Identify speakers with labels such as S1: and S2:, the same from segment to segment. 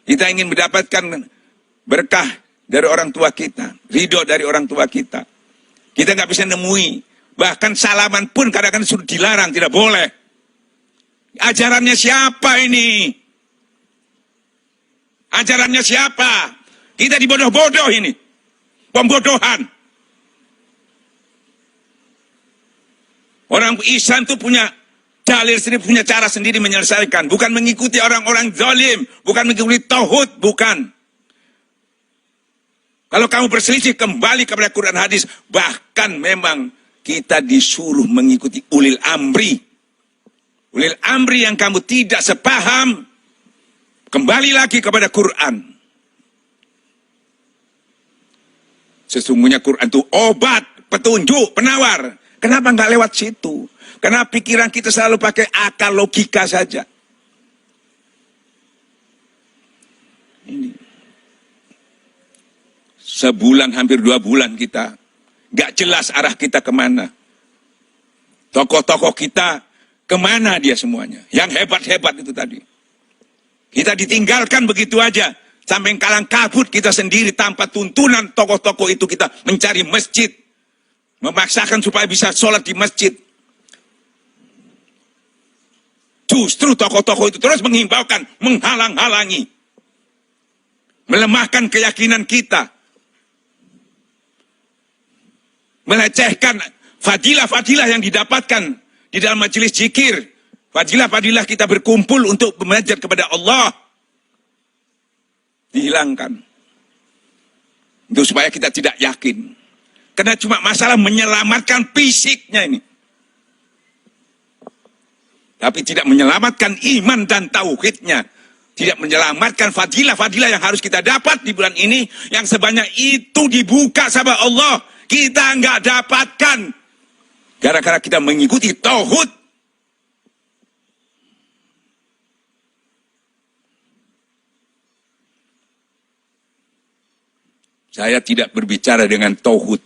S1: Kita ingin mendapatkan berkah dari orang tua kita, ridho dari orang tua kita. Kita nggak bisa nemui, bahkan salaman pun kadang-kadang sudah dilarang, tidak boleh. Ajarannya siapa ini? Ajarannya siapa? Kita dibodoh-bodoh ini. Pembodohan. Orang Islam itu punya dalil sendiri, punya cara sendiri menyelesaikan. Bukan mengikuti orang-orang zalim, bukan mengikuti tauhid, bukan. Kalau kamu berselisih, kembali kepada Quran hadis. Bahkan memang kita disuruh mengikuti ulil amri. Ulil amri yang kamu tidak sepaham, kembali lagi kepada Quran. Sesungguhnya Quran itu obat, petunjuk, penawar. Kenapa nggak lewat situ? Karena pikiran kita selalu pakai akal logika saja. Ini. Sebulan, hampir 2 bulan kita. Nggak jelas arah kita kemana. Tokoh-tokoh kita, kemana dia semuanya. Yang hebat-hebat itu tadi. Kita ditinggalkan begitu aja. Sampai kalang kabut kita sendiri tanpa tuntunan tokoh-tokoh itu kita mencari masjid. Memaksakan supaya bisa sholat di masjid. Justru tokoh-tokoh itu terus menghimbaukan, menghalang-halangi. Melemahkan keyakinan kita. Melecehkan fadilah-fadilah yang didapatkan di dalam majelis zikir. Fadilah-fadilah kita berkumpul untuk belajar kepada Allah. Dihilangkan. Itu supaya kita tidak yakin. Karena cuma masalah menyelamatkan fisiknya ini. Tapi tidak menyelamatkan iman dan tauhidnya. Tidak menyelamatkan fadilah-fadilah yang harus kita dapat di bulan ini. Yang sebanyak itu dibuka sama Allah. Kita nggak dapatkan. Gara-gara kita mengikuti tauhid. Saya tidak berbicara dengan tauhid,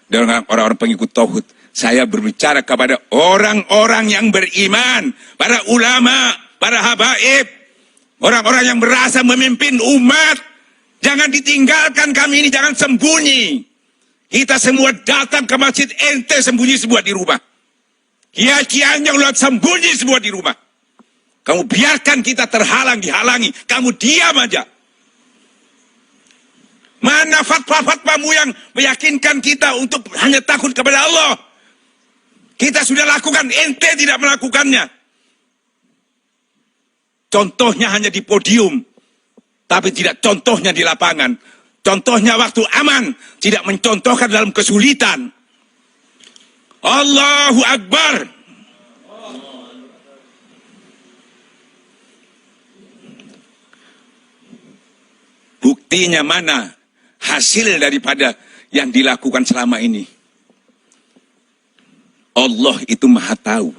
S1: dengan orang-orang pengikut tauhid. Saya berbicara kepada orang-orang yang beriman, para ulama, para habaib, orang-orang yang berasa memimpin umat. Jangan ditinggalkan kami ini, jangan sembunyi. Kita semua datang ke masjid, ente sembunyi semua di rumah. Kiai-kiainya ulat sembunyi semua di rumah. Kamu biarkan kita terhalang, dihalangi. Kamu diam aja. Mana fatwa-fatwamu yang meyakinkan kita untuk hanya takut kepada Allah? Kita sudah lakukan, ente tidak melakukannya. Contohnya hanya di podium, tapi tidak contohnya di lapangan. Contohnya waktu aman, tidak mencontohkan dalam kesulitan. Allahu Akbar. Buktinya mana? Hasil daripada yang dilakukan selama ini. Allah itu maha tahu.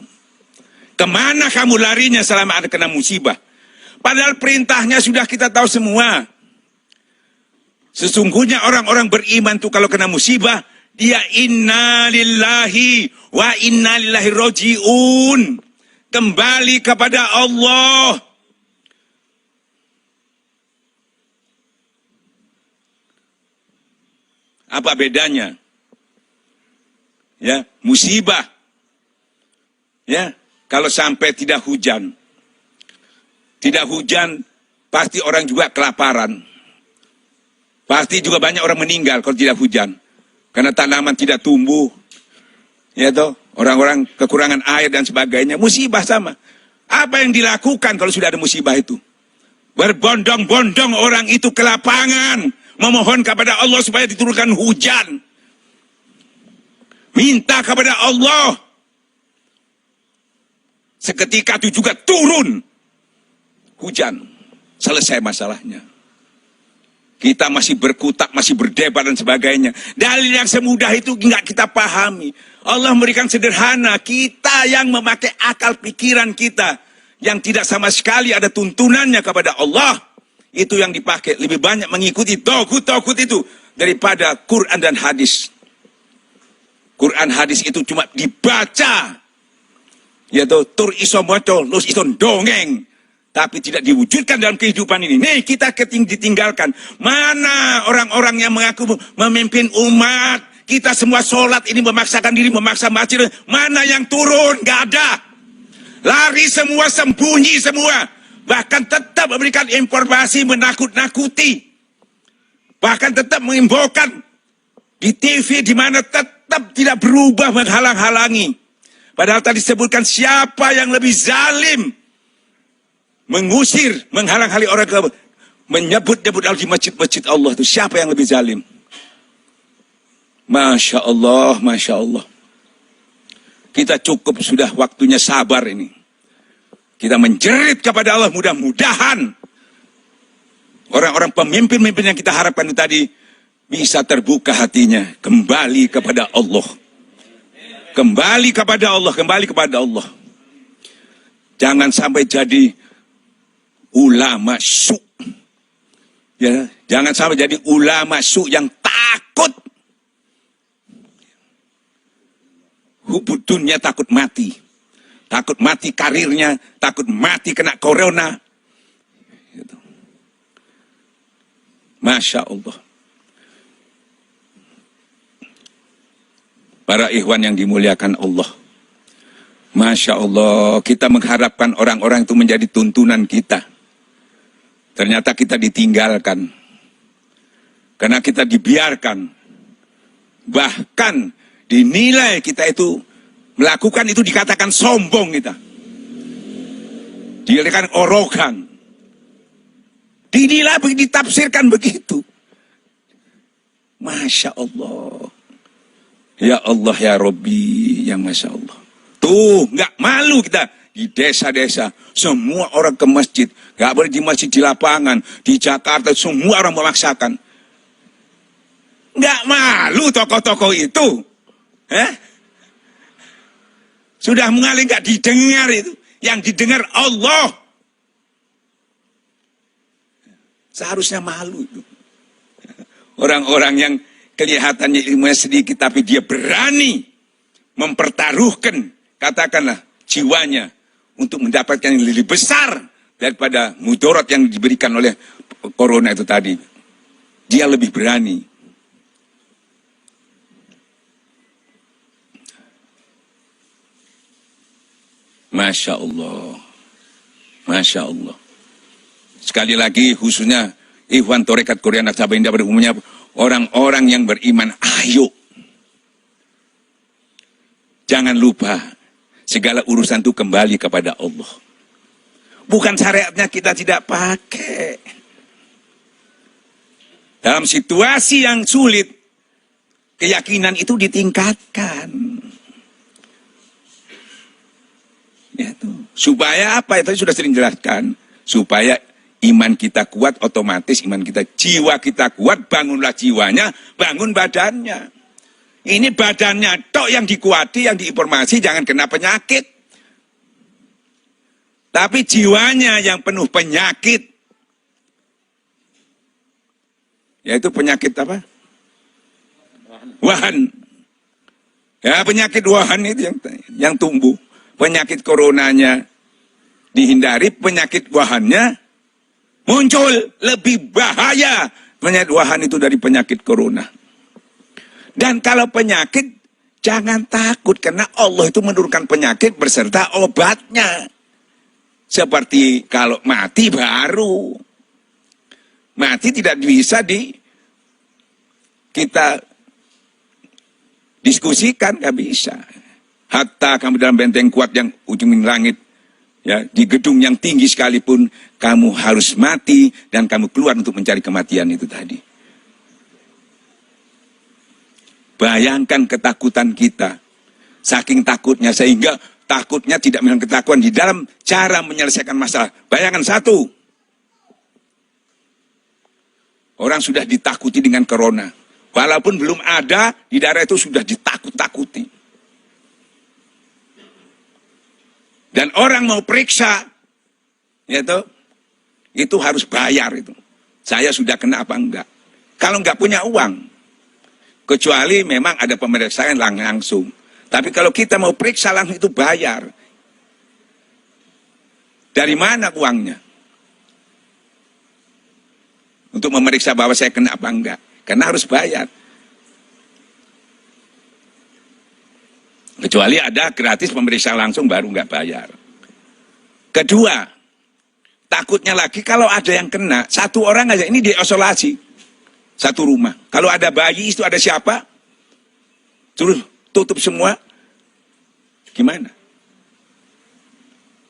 S1: Kemana kamu larinya selama ada kena musibah? Padahal perintahnya sudah kita tahu semua. Sesungguhnya orang-orang beriman itu kalau kena musibah, dia inna lillahi wa inna ilaihi raji'un. Kembali kepada Allah. Apa bedanya? Ya, musibah. Ya, kalau sampai tidak hujan. Tidak hujan, pasti orang juga kelaparan. Pasti juga banyak orang meninggal kalau tidak hujan. Karena tanaman tidak tumbuh. Ya toh, orang-orang kekurangan air dan sebagainya. Musibah sama. Apa yang dilakukan kalau sudah ada musibah itu? Berbondong-bondong orang itu ke lapangan. Memohon kepada Allah supaya diturunkan hujan. Minta kepada Allah. Seketika itu juga turun hujan. Selesai masalahnya. Kita masih berkutak, masih berdebat dan sebagainya. Dalil yang semudah itu nggak kita pahami. Allah memberikan sederhana. Kita yang memakai akal pikiran kita. Yang tidak sama sekali ada tuntunannya kepada Allah. Itu yang dipakai. Lebih banyak mengikuti tauhid itu daripada Quran dan hadis. Quran hadis itu cuma dibaca. Yaitu tur iso moco, lus iso dongeng. tapi tidak diwujudkan dalam kehidupan ini. Nih, kita ditinggalkan. Mana orang-orang yang mengaku memimpin umat? Kita semua sholat ini memaksakan diri, memaksa masjid. Mana yang turun? Gak ada. Lari semua, sembunyi semua. Bahkan tetap memberikan informasi menakut-nakuti. Bahkan tetap mengimbaukan di TV, di mana tetap tidak berubah menghalang-halangi. Padahal tadi disebutkan siapa yang lebih zalim. Mengusir, menghalang-halangi orang ke menyebut-nyebut di masjid-masjid Allah itu. Siapa yang lebih zalim? Masya Allah, Masya Allah. Kita cukup sudah waktunya sabar ini. Kita menjerit kepada Allah, mudah-mudahan orang-orang pemimpin-pemimpin yang kita harapkan itu tadi bisa terbuka hatinya, kembali kepada Allah. Kembali kepada Allah, kembali kepada Allah. Jangan sampai jadi ulama su. Ya, jangan sampai jadi ulama su yang takut. Hubud dunia, takut mati. Takut mati karirnya, takut mati kena corona. Gitu. Masya Allah. Para ikhwan yang dimuliakan Allah. Masya Allah, kita mengharapkan orang-orang itu menjadi tuntunan kita. Ternyata kita ditinggalkan. Karena kita dibiarkan. Bahkan dinilai kita itu melakukan itu dikatakan sombong kita. Dikatakan orogan. Dinilai, ditafsirkan begitu. Masya Allah. Ya Allah ya Rabbi, ya Masya Allah. Tuh, nggak malu kita di desa-desa. Semua orang ke masjid. Nggak boleh di masjid, di lapangan. Di Jakarta, semua orang memaksakan. Nggak malu tokoh-tokoh itu. Sudah mengalir nggak didengar itu. Yang didengar Allah. Seharusnya malu itu. Orang-orang yang kelihatannya ilmunya sedikit, tapi dia berani mempertaruhkan, katakanlah, jiwanya untuk mendapatkan yang lebih besar daripada mudarat yang diberikan oleh corona itu tadi. Dia lebih berani. Masya Allah. Masya Allah. Sekali lagi khususnya Ikhwan Torekat Korea Naksabendi pada umumnya, orang-orang yang beriman, ayo. Jangan lupa, segala urusan itu kembali kepada Allah. Bukan syariatnya kita tidak pakai. Dalam situasi yang sulit, keyakinan itu ditingkatkan. Ya, tuh. Supaya apa? Itu sudah sering jelaskan. Supaya iman kita kuat, otomatis iman kita, jiwa kita kuat, bangunlah jiwanya, bangun badannya. Ini badannya tok yang dikuati, yang diinformasi, jangan kena penyakit. Tapi jiwanya yang penuh penyakit. Yaitu penyakit apa? Wahan. Ya, penyakit wahan itu yang tumbuh. Penyakit coronanya dihindari, penyakit wahannya muncul. Lebih bahaya penyakit wahan itu dari penyakit corona. Dan kalau penyakit, jangan takut. Karena Allah itu menurunkan penyakit berserta obatnya. Seperti kalau mati baru. Mati tidak bisa kita diskusikan, gak bisa. Hatta kamu dalam benteng kuat yang ujung langit. Ya, di gedung yang tinggi sekalipun, kamu harus mati dan kamu keluar untuk mencari kematian itu tadi. Bayangkan ketakutan kita. Saking takutnya sehingga takutnya tidak menang ketakutan di dalam cara menyelesaikan masalah. Bayangkan satu. Orang sudah ditakuti dengan corona. Walaupun belum ada, di daerah itu sudah ditakut-takuti. Dan orang mau periksa, itu harus bayar itu. Saya sudah kena apa enggak? Kalau enggak punya uang, kecuali memang ada pemeriksaan langsung. Tapi kalau kita mau periksa langsung itu bayar. Dari mana uangnya? Untuk memeriksa bahwa saya kena apa enggak. Karena harus bayar. Kecuali ada gratis pemeriksa langsung baru enggak bayar. Kedua, takutnya lagi kalau ada yang kena, satu orang aja, ini diisolasi. Satu rumah. Kalau ada bayi itu ada siapa? Terus tutup semua. Gimana?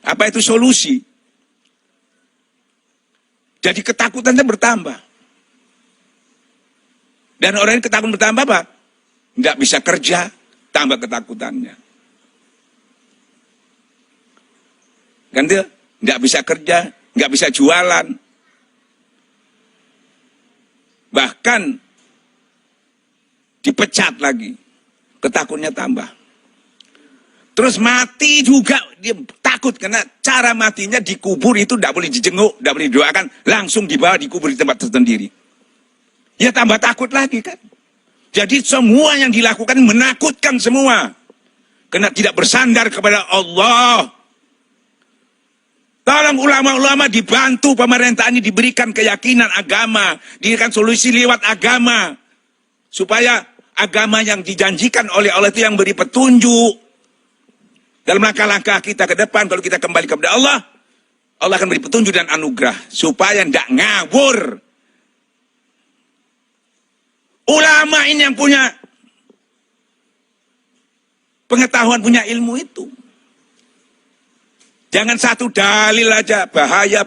S1: Apa itu solusi? Jadi ketakutannya bertambah. Dan orang yang ketakutan bertambah apa? Nggak bisa kerja, tambah ketakutannya. Kan dia nggak bisa kerja, nggak bisa jualan. Bahkan dipecat lagi. Ketakutannya tambah. Terus mati juga, dia takut karena cara matinya dikubur itu tidak boleh dijenguk, tidak boleh didoakan, langsung dibawa dikubur di tempat tersendiri. Ya tambah takut lagi kan. Jadi semua yang dilakukan menakutkan semua. Karena tidak bersandar kepada Allah. Tolong ulama-ulama dibantu pemerintah ini diberikan keyakinan agama, diberikan solusi lewat agama. Supaya agama yang dijanjikan oleh Allah itu yang beri petunjuk. Dalam langkah-langkah kita ke depan, kalau kita kembali kepada Allah, Allah akan beri petunjuk dan anugerah. Supaya tidak ngawur. Ulama ini yang punya pengetahuan, punya ilmu itu. Jangan satu dalil aja, bahaya.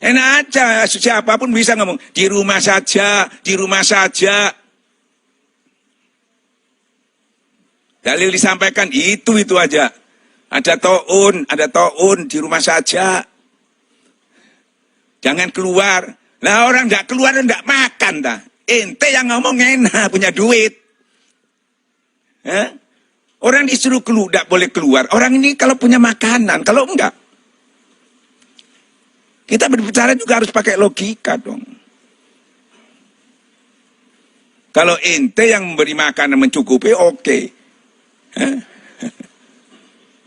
S1: Enak aja, siapapun bisa ngomong, di rumah saja. Dalil disampaikan itu aja. Ada taun di rumah saja. Jangan keluar. Lah orang enggak keluar enggak makan dah. Ente yang ngomong enak, punya duit. Orang disuruh keluar, enggak boleh keluar. Orang ini kalau punya makanan, kalau enggak. Kita berbicara juga harus pakai logika dong. Kalau ente yang memberi makanan mencukupi, oke.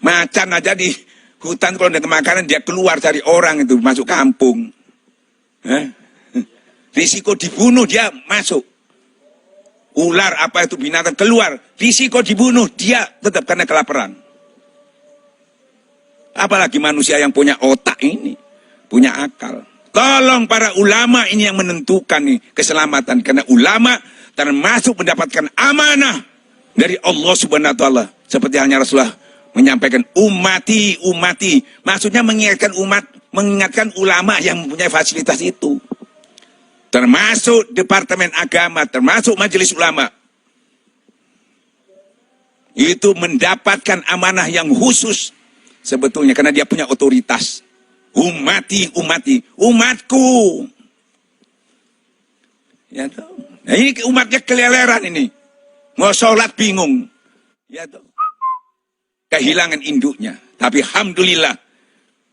S1: Macan aja di hutan kalau ada makanan dia keluar cari orang itu masuk kampung. Risiko dibunuh dia masuk. Ular apa itu binatang keluar, risiko dibunuh dia tetap karena kelaparan. Apalagi manusia yang punya otak ini, punya akal. Tolong para ulama ini yang menentukan nih keselamatan, karena ulama termasuk mendapatkan amanah dari Allah Subhanahu wa taala. Seperti halnya Rasulullah menyampaikan umati. Maksudnya mengingatkan ulama yang mempunyai fasilitas itu. Termasuk Departemen Agama, termasuk Majelis Ulama. Itu mendapatkan amanah yang khusus sebetulnya karena dia punya otoritas. Umatku. Ya toh. Nah, ini umatnya keleleran ini. Mau sholat bingung. Ya toh. Kehilangan induknya. Tapi alhamdulillah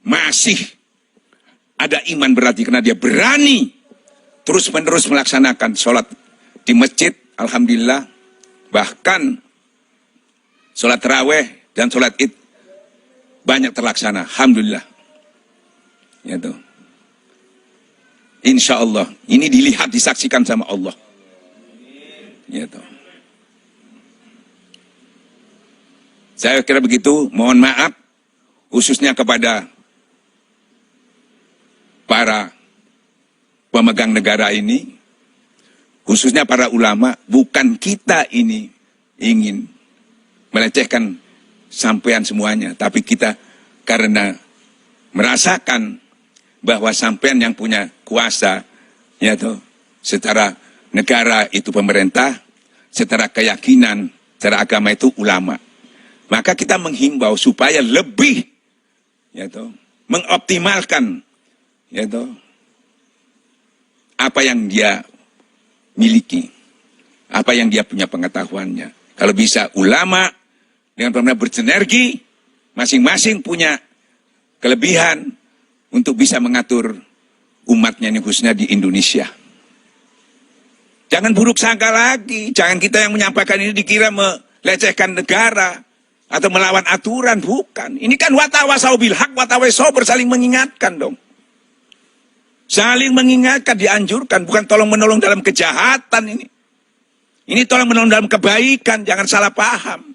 S1: masih ada iman berarti karena dia berani terus-menerus melaksanakan sholat di masjid. Alhamdulillah. Bahkan sholat tarawih dan sholat id banyak terlaksana. Alhamdulillah. Ya toh. Insya Allah. Ini dilihat, disaksikan sama Allah. Ya toh. Saya kira begitu, mohon maaf khususnya kepada para pemegang negara ini, khususnya para ulama. Bukan kita ini ingin melecehkan sampean semuanya, tapi kita karena merasakan bahwa sampean yang punya kuasa, ya toh, secara negara itu pemerintah, secara keyakinan, secara agama itu ulama. Maka kita menghimbau supaya lebih, ya toh, mengoptimalkan, ya toh, apa yang dia miliki, apa yang dia punya pengetahuannya. Kalau bisa ulama dengan pemerintah bersinergi, masing-masing punya kelebihan untuk bisa mengatur umatnya ini khususnya di Indonesia. Jangan buruk sangka lagi, jangan kita yang menyampaikan ini dikira melecehkan negara. atau melawan aturan, bukan. Ini kan watawasau bil haq, watawasau saling mengingatkan dong. Saling mengingatkan, dianjurkan, bukan tolong-menolong dalam kejahatan ini. Ini tolong-menolong dalam kebaikan, jangan salah paham.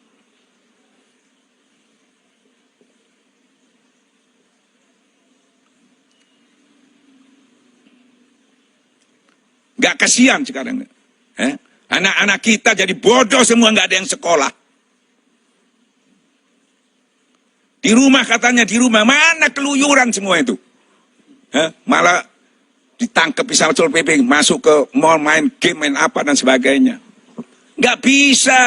S1: Gak kasihan sekarang. Anak-anak kita jadi bodoh semua, gak ada yang sekolah. Di rumah katanya, di rumah. Mana keluyuran semua itu. Malah ditangkap di Satpol PP, masuk ke mall, main game, main apa dan sebagainya. Nggak bisa.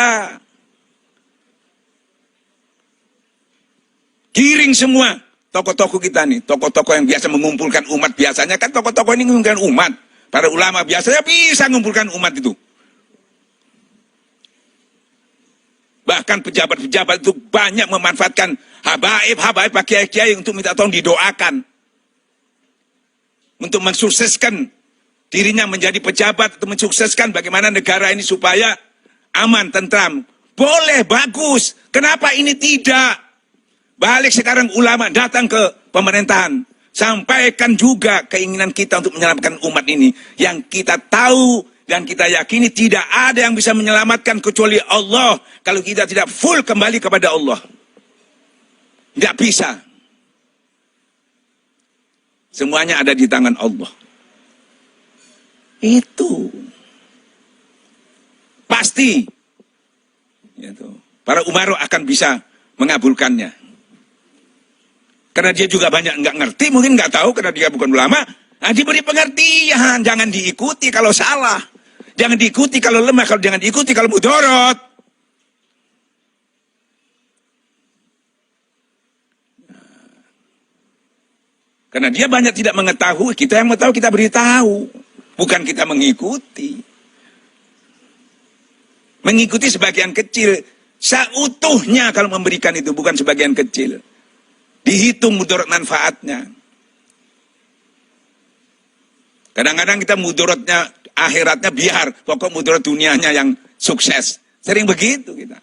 S1: Giring semua toko-toko kita nih, toko-toko yang biasa mengumpulkan umat. Biasanya kan toko-toko ini mengumpulkan umat. Para ulama biasanya bisa mengumpulkan umat itu. Bahkan pejabat-pejabat itu banyak memanfaatkan habaib pak kiai-kiai untuk minta tolong didoakan. Untuk mensukseskan dirinya menjadi pejabat, untuk mensukseskan bagaimana negara ini supaya aman, tentram. Boleh, bagus. Kenapa ini tidak? Balik sekarang ulama datang ke pemerintahan. Sampaikan juga keinginan kita untuk menyelamatkan umat ini. Yang kita tahu dan kita yakini tidak ada yang bisa menyelamatkan kecuali Allah. Kalau kita tidak full kembali kepada Allah. Tidak bisa. Semuanya ada di tangan Allah. Itu. Pasti. Gitu. Para umaro akan bisa mengabulkannya. Karena dia juga banyak nggak ngerti, mungkin nggak tahu karena dia bukan ulama. Nah, diberi pengertian, jangan diikuti kalau salah. Jangan diikuti kalau lemah, kalau jangan diikuti kalau mudorot. Karena dia banyak tidak mengetahui, kita yang mengetahui kita beritahu. Bukan kita mengikuti. Mengikuti sebagian kecil. Seutuhnya kalau memberikan itu, bukan sebagian kecil. Dihitung mudarat manfaatnya. Kadang-kadang kita mudaratnya, akhiratnya biar. Pokok mudarat dunianya yang sukses. Sering begitu kita.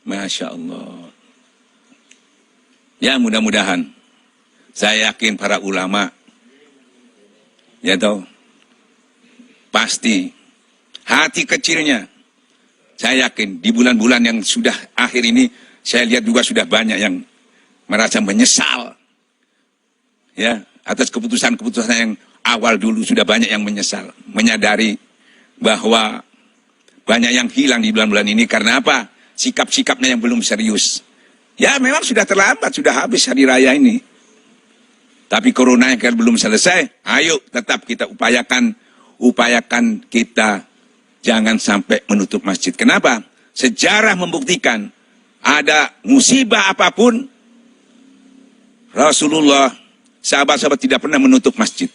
S1: Masya Allah. Ya mudah-mudahan. Saya yakin para ulama. Ya tahu. Pasti. Hati kecilnya. Saya yakin di bulan-bulan yang sudah akhir ini. Saya lihat juga sudah banyak yang merasa menyesal. Ya, atas keputusan-keputusan yang awal dulu sudah banyak yang menyesal. Menyadari bahwa banyak yang hilang di bulan-bulan ini. Karena apa? Sikap-sikapnya yang belum serius. Ya memang sudah terlambat, sudah habis hari raya ini. Tapi corona yang belum selesai, ayo tetap kita upayakan kita jangan sampai menutup masjid. Kenapa? Sejarah membuktikan ada musibah apapun, Rasulullah, sahabat-sahabat tidak pernah menutup masjid.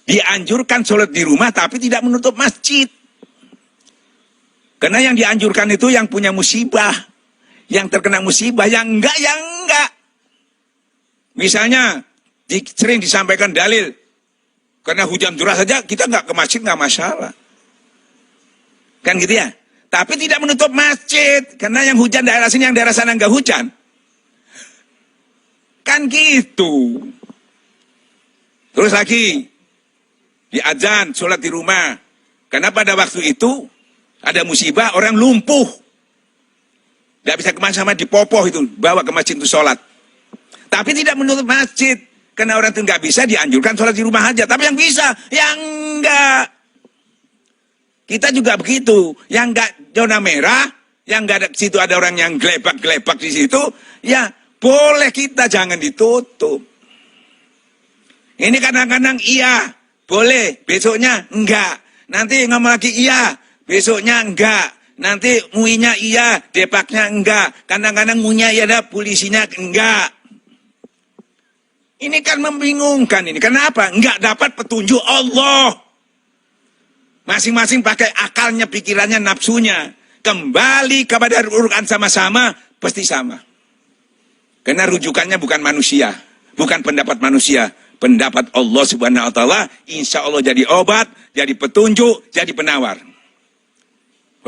S1: Dianjurkan sholat di rumah tapi tidak menutup masjid. Karena yang dianjurkan itu yang punya musibah. Yang terkena musibah, yang enggak. Misalnya, sering disampaikan dalil. Karena hujan deras saja, kita enggak ke masjid, enggak masalah. Kan gitu ya? Tapi tidak menutup masjid. Karena yang hujan daerah sini, yang daerah sana enggak hujan. Kan gitu. Terus lagi, di azan, sholat di rumah. Karena pada waktu itu, ada musibah, orang lumpuh. Tidak bisa kemana-mana, dipopoh itu, bawa ke masjid untuk sholat. Tapi tidak menutup masjid. Karena orang itu nggak bisa, dianjurkan sholat di rumah aja. Tapi yang bisa, yang enggak. Kita juga begitu. Yang enggak zona merah, yang enggak ada situ ada orang yang gelebak-gelebak di situ, ya boleh kita, jangan ditutup. Ini kadang-kadang iya, boleh, besoknya enggak. Nanti ngomong lagi iya, besoknya enggak. Nanti muinya iya, depaknya enggak. Kadang-kadang muinya iya, ada polisinya enggak. Ini kan membingungkan ini. Kenapa? Enggak dapat petunjuk Allah. Masing-masing pakai akalnya, pikirannya, nafsunya. Kembali kepada Al-Quran sama-sama, pasti sama. Karena rujukannya bukan manusia. Bukan pendapat manusia. Pendapat Allah Subhanahu wa ta'ala, insya Allah jadi obat, jadi petunjuk, jadi penawar.